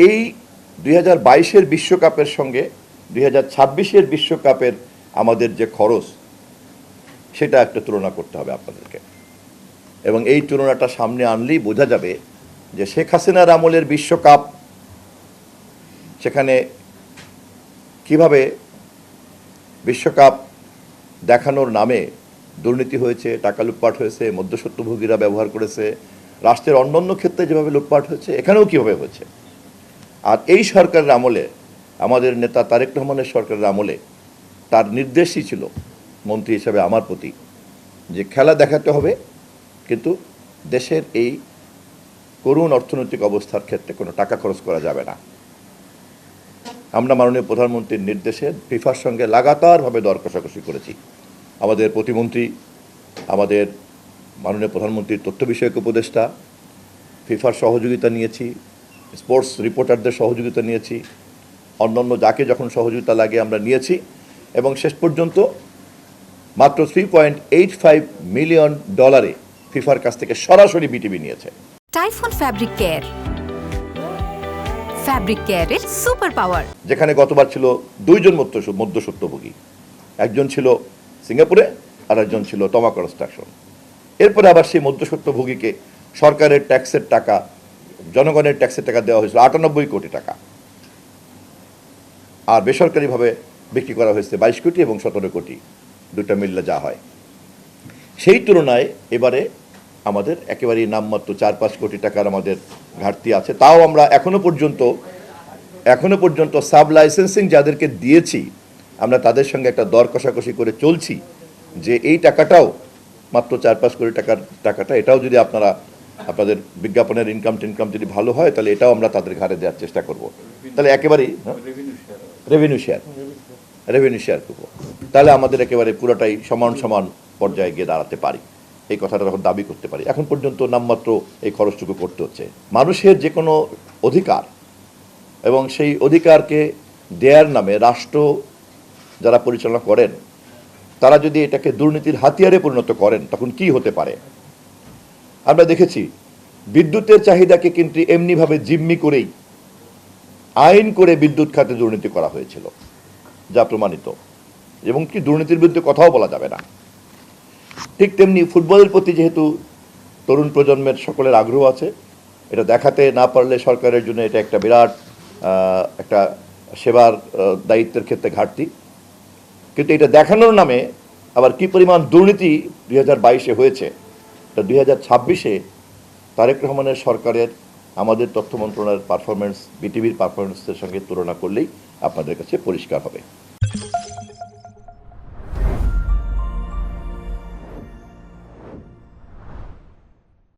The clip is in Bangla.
এই 2022-এর বিশ্বকাপের সঙ্গে 2026-এর বিশ্বকাপের আমাদের যে খরচ সেটা একটা তুলনা করতে হবে আপনাদেরকে, এবং এই তুলনাটা সামনে আনলেই বোঝা যাবে যে শেখ হাসিনার আমলের বিশ্বকাপ সেখানে কিভাবে বিশ্বকাপ দেখানোর নামে দুর্নীতি হয়েছে, টাকা লুটপাট হয়েছে, মধ্যস্বত্বভোগীরা ব্যবহার করেছে, রাষ্ট্রের অন্যান্য ক্ষেত্রে যেভাবে লুটপাট হয়েছে এখানেও কীভাবে হয়েছে। আর এই সরকারের আমলে, আমাদের নেতা তারেক রহমানের সরকারের আমলে তার নির্দেশই ছিল মন্ত্রী হিসেবে আমার প্রতি যে খেলা দেখাতে হবে, কিন্তু দেশের এই করুণ অর্থনৈতিক অবস্থার ক্ষেত্রে কোনো টাকা খরচ করা যাবে না। আমরা মাননীয় প্রধানমন্ত্রীর নির্দেশে ফিফার সঙ্গে লাগাতারভাবে দর কষাকষি করেছি। আমাদের প্রতিমন্ত্রী, আমাদের মাননীয় প্রধানমন্ত্রীর তথ্য বিষয়ক উপদেষ্টা, ফিফার সহযোগিতা নিয়েছি, স্পোর্টস রিপোর্টারদের সহযোগিতা নিয়েছি, অন্যান্য যাকে যখন সহযোগিতা লাগে আমরা নিয়েছি, এবং শেষ পর্যন্ত মাত্র $3.85 মিলিয়ন ফিফার কাছ থেকে সরাসরি বিটিভি নিয়েছে। টাইফুন ফ্যাব্রিক কেয়ার, ফ্যাব্রিক কেয়ারের সুপার পাওয়ার। যেখানে গতবার ছিল দুইজন মধ্যস্বত্বভোগী, একজন ছিল সিঙ্গাপুরে আর একজন ছিল তমা কনস্ট্রাকশন। এরপরে আবার সেই মধ্যস্বত্বভোগীকে সরকারের ট্যাক্সের টাকা, জনগণের ট্যাক্সের টাকা দেওয়া হয়েছিল 98 কোটি টাকা, আর বেসরকারিভাবে বিক্রি করা হয়েছে 22 কোটি এবং 17 কোটি, দুটা মিললে যা হয়। সেই তুলনায় এবারে আমাদের একেবারেই নামমাত্র 4-5 কোটি টাকার আমাদের ঘাটতি আছে। তাও আমরা এখনো পর্যন্ত সাব লাইসেন্সিং যাদেরকে দিয়েছি আমরা তাদের সঙ্গে একটা দর কষাকষি করে চলছি যে এই টাকাটাও, মাত্র 4-5 কোটি টাকাটা এটাও যদি আপনাদের বিজ্ঞাপনের ইনকাম যদি ভালো হয় তাহলে এটাও আমরা তাদের ঘাড়ে দেওয়ার চেষ্টা করব। তাহলে একেবারেই রেভিনিউ শেয়ার করবো, তাহলে আমাদের একেবারে পুরোটাই সমান পর্যায়ে গিয়ে দাঁড়াতে পারি, এই কথাটা তখন দাবি করতে পারি। এখন পর্যন্ত নামমাত্র এই খরচটুকু করতে হচ্ছে। মানুষের যে কোনো অধিকার এবং সেই অধিকারকে দেয়ার নামে রাষ্ট্র যারা পরিচালনা করেন তারা যদি এটাকে দুর্নীতির হাতিয়ারে পরিণত করেন তখন কি হতে পারে। আমরা দেখেছি বিদ্যুতের চাহিদাকে কিন্তু এমনিভাবে জিম্মি করেই আইন করে বিদ্যুৎ খাতে দুর্নীতি করা হয়েছিল, যা প্রমাণিত, এবং কি দুর্নীতির বিরুদ্ধে কথাও বলা যাবে না। ঠিক তেমনি ফুটবলের প্রতি যেহেতু তরুণ প্রজন্মের সকলের আগ্রহ আছে, এটা দেখাতে না পারলে সরকারের জন্য এটা একটা বিরাট একটা সেবার দায়িত্বের ক্ষেত্রে ঘাটতি, কিন্তু এটা দেখানোর নামে আবার কি পরিমাণ দুর্নীতি 2022-এ হয়েছে তা 2026-এ তারেক রহমানের সরকারের আমাদের তথ্য মন্ত্রণালয়ের পারফরমেন্স, বিটিভির পারফরমেন্সের সঙ্গে তুলনা করলেই আপনাদের কাছে পরিষ্কার হবে।